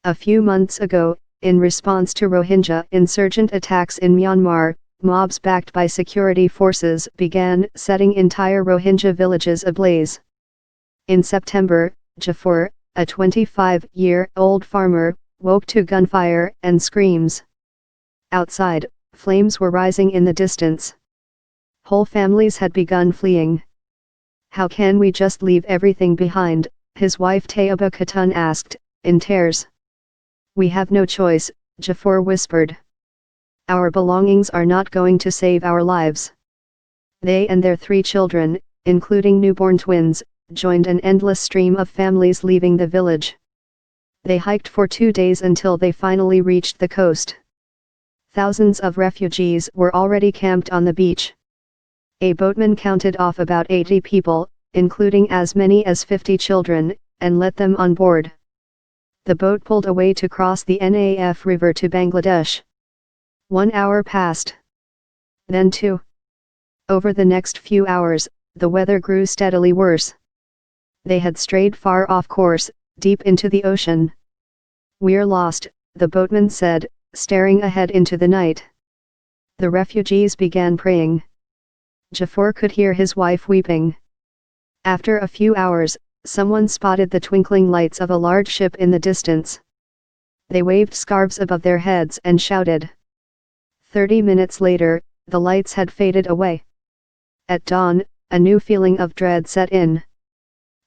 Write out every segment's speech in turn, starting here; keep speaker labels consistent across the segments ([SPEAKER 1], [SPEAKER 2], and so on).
[SPEAKER 1] A few months ago, in response to Rohingya insurgent attacks in Myanmar, mobs backed by security forces began setting entire Rohingya villages ablaze. In September, Jafar, a 25-year-old farmer, woke to gunfire and screams. Outside, flames were rising in the distance. Whole families had begun fleeing. "How can we just leave everything behind?" his wife Tayyiba Khatun asked, in tears. "We have no choice," Jafar whispered. "Our belongings are not going to save our lives." They and their 3 children, including newborn twins, joined an endless stream of families leaving the village. They hiked for 2 days until they finally reached the coast. Thousands of refugees were already camped on the beach. A boatman counted off about 80 people, including as many as 50 children, and let them on board. The boat pulled away to cross the Naf River to Bangladesh. 1 hour passed. Then 2. Over the next few hours, the weather grew steadily worse. They had strayed far off course, deep into the ocean. "We're lost," the boatman said, staring ahead into the night. The refugees began praying. Jafar could hear his wife weeping. After a few hours, someone spotted the twinkling lights of a large ship in the distance. They waved scarves above their heads and shouted. 30 minutes later, the lights had faded away. At dawn, a new feeling of dread set in.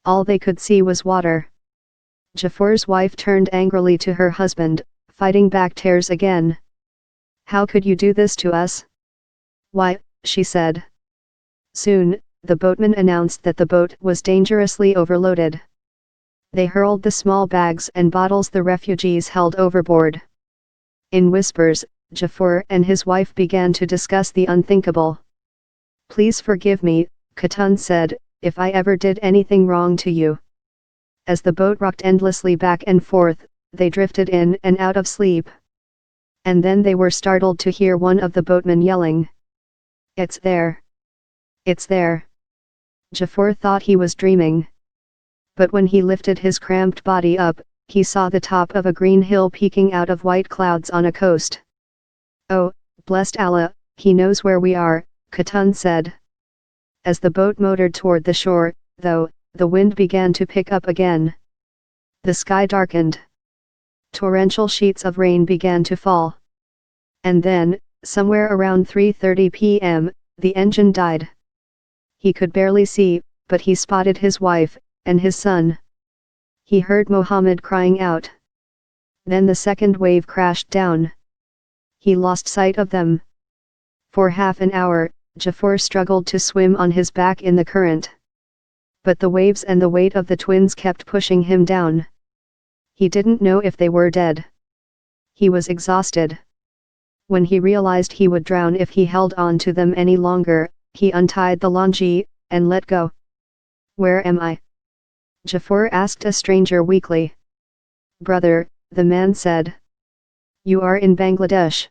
[SPEAKER 1] All they could see was water. Jafar's wife turned angrily to her husband, fighting back tears again. "How could you do this to us?" "Why," she said. Soon, the boatman announced that the boat was dangerously overloaded. They hurled the small bags and bottles the refugees held overboard. In whispers, Jafar and his wife began to discuss the unthinkable. "Please forgive me," Khatun said, "if I ever did anything wrong to you." As the boat rocked endlessly back and forth, they drifted in and out of sleep. And then they were startled to hear one of the boatmen yelling. "It's there! It's there!" Jafar thought he was dreaming. But when he lifted his cramped body up, he saw the top of a green hill peeking out of white clouds on a coast. "Oh, blessed Allah, he knows where we are," Khatun said. As the boat motored toward the shore, though, the wind began to pick up again. The sky darkened. Torrential sheets of rain began to fall. And then, somewhere around 3:30 p.m., the engine died. He could barely see, but he spotted his wife, and his son. He heard Mohammed crying out. Then the second wave crashed down. He lost sight of them. For half an hour, Jafar struggled to swim on his back in the current. But the waves and the weight of the twins kept pushing him down. He didn't know if they were dead. He was exhausted. When he realized he would drown if he held on to them any longer, he untied the longi, and let go. "Where am I?" Jafar asked a stranger weakly. "Brother," the man said. "You are in Bangladesh."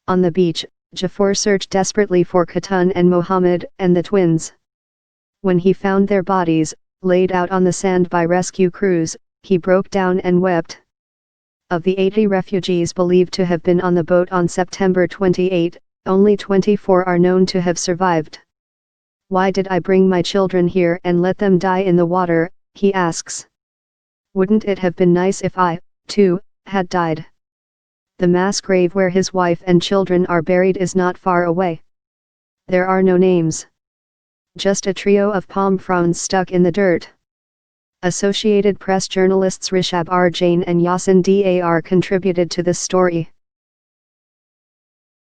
[SPEAKER 1] On the beach, Jafar searched desperately for Khatun and Mohammed and the twins. When he found their bodies, laid out on the sand by rescue crews, he broke down and wept. Of the 80 refugees believed to have been on the boat on September 28, only 24 are known to have survived. "Why did I bring my children here and let them die in the water?" he asks. "Wouldn't it have been nice if I, too, had died?" The mass grave where his wife and children are buried is not far away. There are no names. Just a trio of palm fronds stuck in the dirt. Associated Press journalists Rishabh R. Jain and Yasin Dar contributed to this story.